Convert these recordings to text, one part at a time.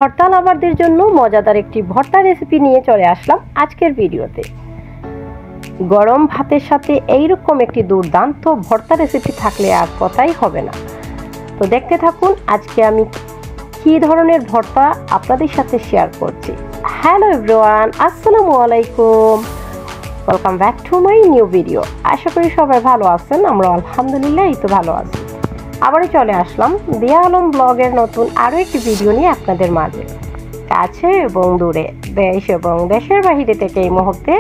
ভর্তা লাভারদের জন্য মজাদার একটি ভর্তা রেসিপি নিয়ে চলে আসলাম আজকের ভিডিওতে। গরম ভাতের সাথে এইরকম একটি দুর্দান্ত ভর্তা রেসিপি থাকলে আর কথাই হবে না। তো দেখতে থাকুন আজকে আমি কী ধরনের ভর্তা আপনাদের সাথে শেয়ার করছি। হ্যালো এভরিওয়ান, আসসালামু আলাইকুম, welcome back to my new video. আশা করি সবাই ভালো আছেন, আমরা আলহামদুলিল্লাহ এই তো ভালো আছি। আবারও চলে আসলাম দিয়া আলম ব্লগের নতুন আরও একটি ভিডিও নিয়ে আপনাদের মাঝে। কাছে এবং দূরে, দেশ এবং দেশের বাহিরে থেকে এই মুহূর্তে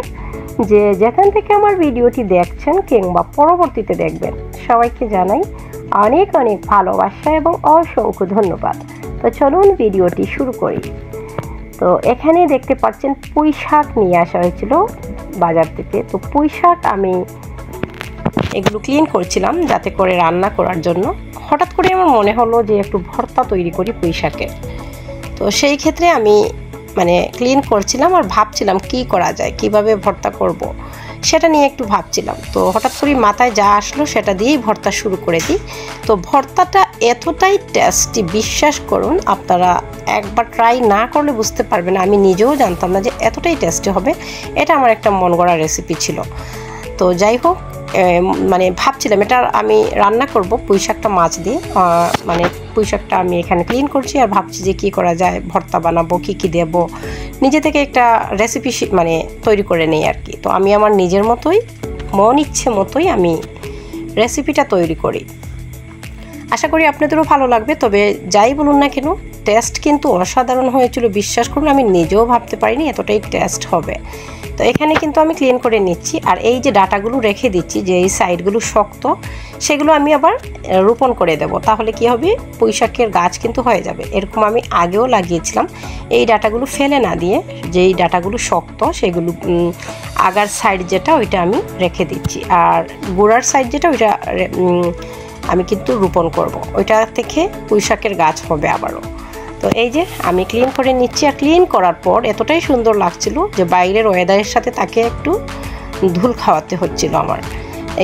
যে যেখান থেকে আমার ভিডিওটি দেখছেন কিংবা পরবর্তীতে দেখবেন, সবাইকে জানাই অনেক অনেক ভালোবাসা এবং অসংখ্য ধন্যবাদ। তো চলুন ভিডিওটি শুরু করি। তো এখানে দেখতে পাচ্ছেন পুঁই শাক নিয়ে আসা হয়েছিল বাজার থেকে। তো পুঁই শাক আমি এগুলো ক্লিন করছিলাম যাতে করে রান্না করার জন্য। হঠাৎ করে আমার মনে হলো যে একটু ভর্তা তৈরি করি পুঁই শাকের। তো সেই ক্ষেত্রে আমি ক্লিন করছিলাম আর ভাবছিলাম কি করা যায়, কিভাবে ভর্তা করব সেটা নিয়ে একটু ভাবছিলাম। তো হঠাৎ করে মাথায় যা আসলো সেটা দিয়েই ভর্তা শুরু করে দিই। তো ভর্তাটা এতটাই টেস্টি, বিশ্বাস করুন, আপনারা একবার ট্রাই না করলে বুঝতে পারবেন। আমি নিজেও জানতাম না যে এতটাই টেস্টি হবে। এটা আমার একটা মন গড়া রেসিপি ছিল। তো যাই হোক, ভাবছিলাম এটা আমি রান্না করব পুঁই শাকটা মাছ দিয়ে। পুঁই শাকটা আমি এখানে ক্লিন করছি আর ভাবছি যে কী করা যায়, ভর্তা বানাবো, কী দেব, নিজে থেকে একটা রেসিপি তৈরি করে নেই আর কি। তো আমি আমার নিজের মতোই, মন ইচ্ছে মতোই আমি রেসিপিটা তৈরি করি। আশা করি আপনাদেরও ভালো লাগবে। তবে যাই বলুন না কেন, টেস্ট কিন্তু অসাধারণ হয়েছিল, বিশ্বাস করুন। আমি নিজেও ভাবতে পারিনি এতটাই টেস্ট হবে। তো এখানে কিন্তু আমি ক্লিন করে নিচ্ছি আর এই যে ডাটাগুলো রেখে দিচ্ছি, যে এই সাইডগুলো শক্ত, সেগুলো আমি আবার রোপণ করে দেব। তাহলে কি হবে, পুঁই শাকের গাছ কিন্তু হয়ে যাবে। এরকম আমি আগেও লাগিয়েছিলাম। এই ডাটাগুলো ফেলে না দিয়ে, যেই ডাটাগুলো শক্ত সেগুলো আগার সাইড যেটা ওইটা আমি রেখে দিচ্ছি, আর গোড়ার সাইড যেটা ওইটা আমি কিন্তু রোপণ করব। ওইটা থেকে পুঁই শাকের গাছ হবে আবারও। তো এই যে আমি ক্লিন করে নিচ্ছি, আর ক্লিন করার পর এতটাই সুন্দর লাগছিল যে বাইরের ওয়েদারের সাথে তাকে একটু ধুল খাওয়াতে হচ্ছিল আমার।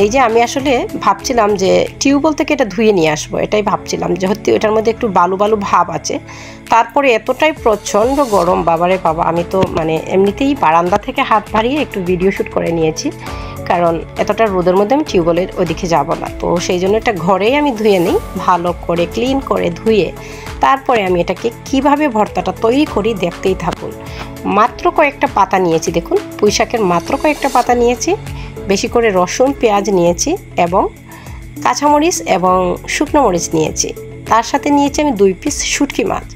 এই যে আমি আসলে ভাবছিলাম যে টিউবওয়েল থেকে এটা ধুয়ে নিয়ে আসবো, এটাই ভাবছিলাম, যে হচ্ছে ওটার মধ্যে একটু বালু বালু ভাব আছে। তারপরে এতটাই প্রচণ্ড গরম, বাবারে বাবা, আমি তো এমনিতেই বারান্দা থেকে হাত বাড়িয়ে একটু ভিডিও শ্যুট করে নিয়েছি, কারণ এতটা রোদের মধ্যে আমি টিউবওয়েলের ওইদিকে যাব না। তো সেই জন্য এটা ঘরেই আমি ধুয়ে নিই, ভালো করে ক্লিন করে ধুয়ে তারপরে আমি এটাকে কিভাবে ভর্তাটা তৈরি করি দেখতেই থাকুন। মাত্র কয়েকটা পাতা নিয়েছি, দেখুন পুঁই শাকের মাত্র কয়েকটা পাতা নিয়েছি, বেশি করে রসুন পেঁয়াজ নিয়েছি এবং কাঁচামরিচ এবং শুকনো মরিচ নিয়েছি। তার সাথে নিয়েছি আমি 2 পিস শুটকি মাছ।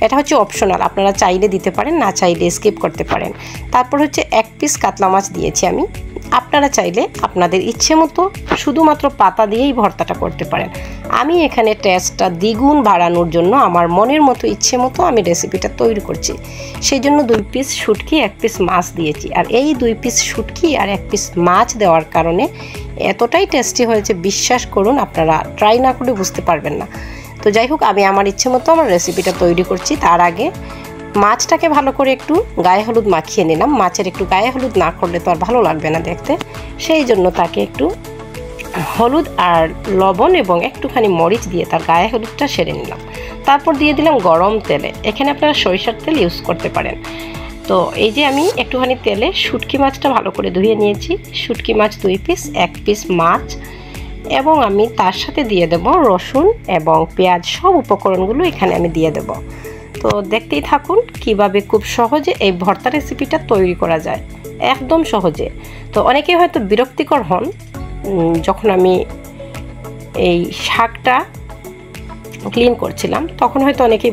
এটা হচ্ছে অপশনাল, আপনারা চাইলে দিতে পারেন, না চাইলে স্কিপ করতে পারেন। তারপর হচ্ছে 1 পিস কাতলা মাছ দিয়েছি আমি। আপনারা চাইলে আপনাদের ইচ্ছে মতো শুধুমাত্র পাতা দিয়েই ভর্তাটা করতে পারেন। আমি এখানে টেস্টটা দ্বিগুণ বাড়ানোর জন্য আমার মনের মতো ইচ্ছে মতো আমি রেসিপিটা তৈরি করছি। সেই জন্য 2 পিস শুটকি 1 পিস মাছ দিয়েছি। আর এই 2 পিস শুটকি আর 1 পিস মাছ দেওয়ার কারণে এতটাই টেস্টি হয়েছে, বিশ্বাস করুন, আপনারা ট্রাই না করলে বুঝতে পারবেন না। তো যাই হোক, আমি আমার ইচ্ছে মতো আমার রেসিপিটা তৈরি করছি। তার আগে মাছটাকে ভালো করে একটু গায়ে হলুদ মাখিয়ে নিলাম। মাছের একটু গায়ে হলুদ না করলে তো আর ভালো লাগবে না দেখতে, সেই জন্য তাকে একটু হলুদ আর লবণ এবং একটুখানি মরিচ দিয়ে তার গায়ে হলুদটা সেরে নিলাম। তারপর দিয়ে দিলাম গরম তেলে। এখানে আপনারা সরিষার তেল ইউজ করতে পারেন। তো এই যে আমি একটুখানি তেলে শুটকি মাছটা ভালো করে ধুয়ে নিয়েছি। শুটকি মাছ 2 পিস, 1 পিস মাছ, এবং আমি তার সাথে দিয়ে দেব রসুন এবং পেঁয়াজ, সব উপকরণগুলো এখানে আমি দিয়ে দেব। তো দেখতেই থাকুন কিভাবে খুব সহজে এই ভর্তা রেসিপিটা তৈরি করা যায়, একদম সহজে। তো অনেকেই হয়তো বিরক্তিকর হন যখন আমি এই শাকটা ক্লিন করছিলাম, তখন হয়তো অনেকে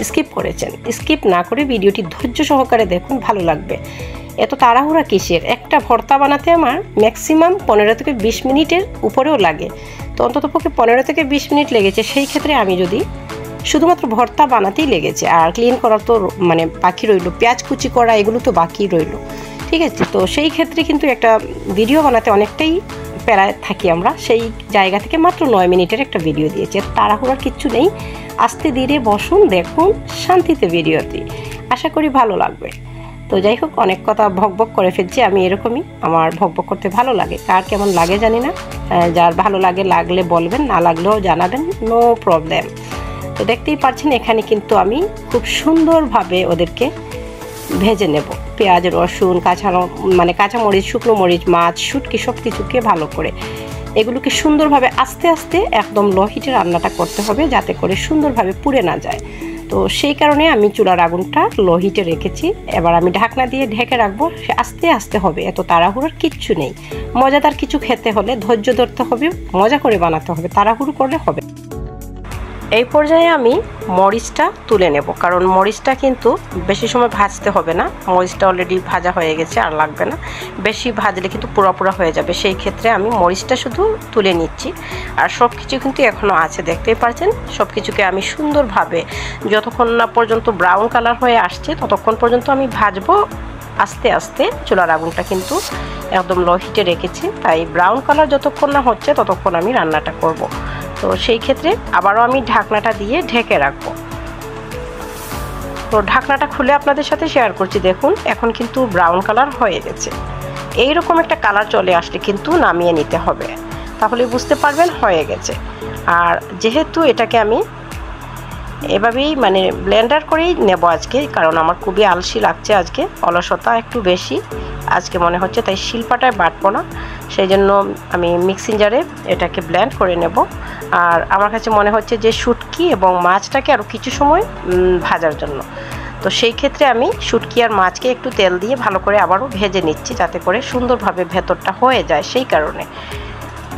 স্কিপ করেছেন। স্কিপ না করে ভিডিওটি ধৈর্য সহকারে দেখুন, ভালো লাগবে। এত তাড়াহুড়া কিসের? একটা ভর্তা বানাতে আমার ম্যাক্সিমাম 15 থেকে 20 মিনিটের উপরেও লাগে। তো অন্ততপক্ষে 15 থেকে 20 মিনিট লেগেছে। সেই ক্ষেত্রে আমি যদি শুধুমাত্র ভর্তা বানাতেই লেগেছে, আর ক্লিন করা তো বাকি রইল, পেঁয়াজ কুচি করা এগুলো তো বাকি রইল, ঠিক আছে। তো সেই ক্ষেত্রে কিন্তু একটা ভিডিও বানাতে অনেকটাই প্যারায় থাকি আমরা। সেই জায়গা থেকে মাত্র 9 মিনিটের একটা ভিডিও দিয়েছি। এত তাড়াহুড়ার কিচ্ছু নেই, আস্তে ধীরে বসুন, দেখুন শান্তিতে ভিডিওটি, আশা করি ভালো লাগবে। তো যাই হোক, অনেক কথা ভকভক করে ফেলছি, আমি এরকমই, আমার ভকভক করতে ভালো লাগে। কার কেমন লাগে জানি না, যার ভালো লাগলে বলবেন, না লাগলেও জানাবেন, নো প্রবলেম। তো দেখতেই পাচ্ছেন এখানে কিন্তু আমি খুব সুন্দরভাবে ওদেরকে ভেজে নেব। পেঁয়াজ, রসুন, কাঁচামরিচ, শুকনো মরিচ, মাছ, শুটকি সব কিছুকে ভালো করে এগুলোকে সুন্দরভাবে আস্তে আস্তে একদম লো হিটে রান্নাটা করতে হবে, যাতে করে সুন্দরভাবে পুড়ে না যায়। তো সেই কারণে আমি চুলার আগুনটা লো হিটে রেখেছি। এবার আমি ঢাকনা দিয়ে ঢেকে রাখবো। সে আস্তে আস্তে হবে, এত তাড়াহুড়োর কিচ্ছু নেই। মজাদার কিছু খেতে হলে ধৈর্য ধরতে হবে, মজা করে বানাতে হবে, তাড়াহুড়ো করলে হবে। এই পর্যায়ে আমি মরিচটা তুলে নেব, কারণ মরিচটা কিন্তু বেশি সময় ভাজতে হবে না। মরিচটা অলরেডি ভাজা হয়ে গেছে, আর লাগবে না। বেশি ভাজলে কিন্তু পোড়া পোড়া হয়ে যাবে, সেই ক্ষেত্রে আমি মরিচটা শুধু তুলে নিচ্ছি। আর সব কিছু কিন্তু এখনও আছে, দেখতেই পাচ্ছেন। সব কিছুকে আমি সুন্দরভাবে যতক্ষণ না পর্যন্ত ব্রাউন কালার হয়ে আসছে ততক্ষণ পর্যন্ত আমি ভাজবো আস্তে আস্তে। চুলার আগুনটা কিন্তু একদম লো হিটে রেখেছি, তাই ব্রাউন কালার যতক্ষণ না হচ্ছে ততক্ষণ আমি রান্নাটা করব। তো সেই ক্ষেত্রে আবারও আমি ঢাকনাটা দিয়ে ঢেকে রাখবো। তো ঢাকনাটা খুলে আপনাদের সাথে শেয়ার করছি। দেখুন এখন কিন্তু ব্রাউন কালার হয়ে গেছে। এইরকম একটা কালার চলে আসলে কিন্তু নামিয়ে নিতে হবে, তাহলে বুঝতে পারবেন হয়ে গেছে। আর যেহেতু এটাকে আমি এভাবেই ব্লেন্ডার করেই নেব আজকে, কারণ আমার খুবই আলসি লাগছে আজকে, অলসতা একটু বেশি আজকে মনে হচ্ছে, তাই শিলপাটায় বাটবো না। সেই জন্য আমি মিক্সিং জারে এটাকে ব্লেন্ড করে নেব। আর আমার কাছে মনে হচ্ছে যে শুটকি এবং মাছটাকে আরও কিছু সময় ভাজার জন্য, তো সেই ক্ষেত্রে আমি শুটকি আর মাছকে একটু তেল দিয়ে ভালো করে আবারও ভেজে নিচ্ছি, যাতে করে সুন্দরভাবে ভেতরটা হয়ে যায়, সেই কারণে।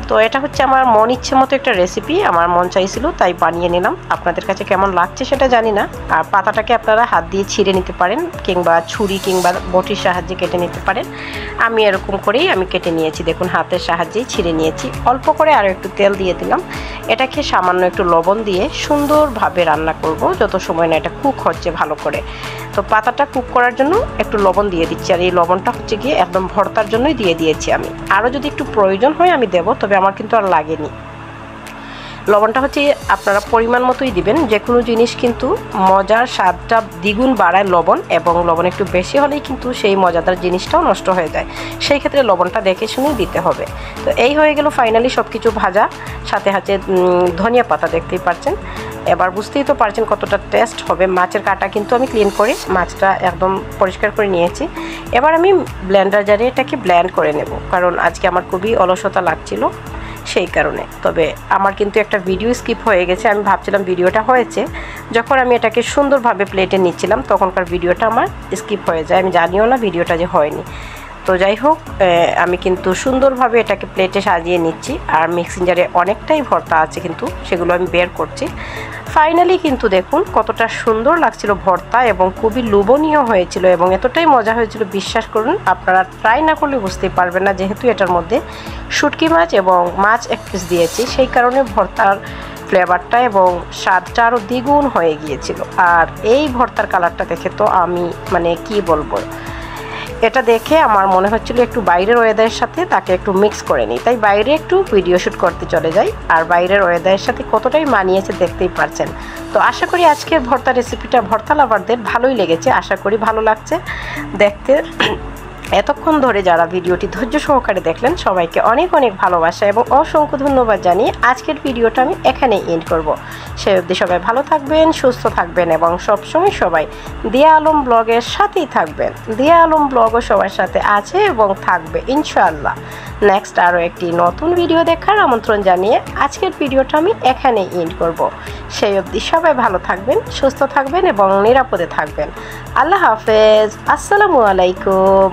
তো এটা হচ্ছে আমার মন ইচ্ছে মতো একটা রেসিপি, আমার মন চাইছিল তাই বানিয়ে নিলাম। আপনাদের কাছে কেমন লাগছে সেটা জানি না। আর পাতাটাকে আপনারা হাত দিয়ে ছিঁড়ে নিতে পারেন, কিংবা ছুরি কিংবা বটির সাহায্যে কেটে নিতে পারেন। আমি এরকম করেই আমি কেটে নিয়েছি, দেখুন হাতের সাহায্যেই ছিঁড়ে নিয়েছি। অল্প করে আরও একটু তেল দিয়ে দিলাম। এটাকে সামান্য একটু লবণ দিয়ে সুন্দরভাবে রান্না করব, যত সময় না এটা কুক হচ্ছে ভালো করে। তো পাতাটা কুক করার জন্য একটু লবণ দিয়ে দিচ্ছি, আর এই লবণটা হচ্ছে গিয়ে একদম ভর্তার জন্যই দিয়ে দিয়েছি আমি। আরও যদি একটু প্রয়োজন হয় আমি দেবো, তবে আমার কিন্তু আর লাগেনি। লবণটা হচ্ছে আপনারা পরিমাণ মতোই দিবেন। যে কোনো জিনিস কিন্তু মজার স্বাদটা দ্বিগুণ বাড়ায় লবণ, এবং লবণ একটু বেশি হলেই কিন্তু সেই মজাদার জিনিসটাও নষ্ট হয়ে যায়। সেই ক্ষেত্রে লবণটা দেখে শুনেই দিতে হবে। তো এই হয়ে গেল ফাইনালি সব কিছু ভাজা, সাথে সাথে ধনিয়া পাতা দেখতেই পাচ্ছেন। এবার বুঝতেই তো পারছেন কতটা টেস্ট হবে। মাছের কাঁটা কিন্তু আমি ক্লিন করে মাছটা একদম পরিষ্কার করে নিয়েছি। এবার আমি ব্লেন্ডার জারে এটাকে ব্লেন্ড করে নেব, কারণ আজকে আমার খুবই অলসতা লাগছিল, সেই কারণে। তবে আমার কিন্তু একটা ভিডিও স্কিপ হয়ে গেছে। আমি ভাবছিলাম ভিডিওটা হয়েছে, যখন আমি এটাকে সুন্দরভাবে প্লেটে নিচ্ছিলাম তখনকার ভিডিওটা আমার স্কিপ হয়ে যায়। আমি জানিও না ভিডিওটা যে হয়নি। তো যাই হোক, আমি কিন্তু সুন্দরভাবে এটাকে প্লেটে সাজিয়ে নিচ্ছি। আর মিক্সিং জারে অনেকটাই ভর্তা আছে, কিন্তু সেগুলো আমি বের করছি। ফাইনালি কিন্তু দেখুন কতটা সুন্দর লাগছিল ভর্তা, এবং খুবই লোভনীয় হয়েছিল, এবং এতটাই মজা হয়েছিল বিশ্বাস করুন, আপনারা ট্রাই না করলে বুঝতেই পারবেন না। যেহেতু এটার মধ্যে শুটকি মাছ এবং মাছ এক পিস দিয়েছি, সেই কারণে ভর্তার ফ্লেভারটা এবং স্বাদটা আরও দ্বিগুণ হয়ে গিয়েছিল। আর এই ভর্তার কালারটা দেখে তো আমি কি বলবো, এটা দেখে আমার মনে হচ্ছিল একটু বাইরের ওয়েদারের সাথে তাকে একটু মিক্স করে নিই, তাই বাইরে একটু ভিডিও শ্যুট করতে চলে যাই। আর বাইরের ওয়েদারের সাথে কতটাই মানিয়েছে দেখতেই পারছেন। তো আশা করি আজকের ভর্তা রেসিপিটা ভর্তা লাভারদের ভালোই লেগেছে, আশা করি ভালো লাগছে দেখতে। এতক্ষণ ধরে যারা ভিডিওটি ধৈর্য সহকারে দেখলেন সবাইকে অনেক অনেক ভালোবাসা এবং অসংখ্য ধন্যবাদ জানিয়ে আজকের ভিডিওটা আমি এখানেই এন্ড করব। সে অবধি সবাই ভালো থাকবেন, সুস্থ থাকবেন, এবং সবসময় সবাই দিয়া আলম ব্লগের সাথেই থাকবেন। দিয়া আলম ব্লগও সবার সাথে আছে এবং থাকবে ইনশাআল্লাহ। নেক্সট আরও একটি নতুন ভিডিও দেখার আমন্ত্রণ জানিয়ে আজকের ভিডিওটা আমি এখানেই এন্ড করব। সেই অবধি সবাই ভালো থাকবেন, সুস্থ থাকবেন এবং নিরাপদে থাকবেন। আল্লাহ হাফেজ, আসসালামু আলাইকুম।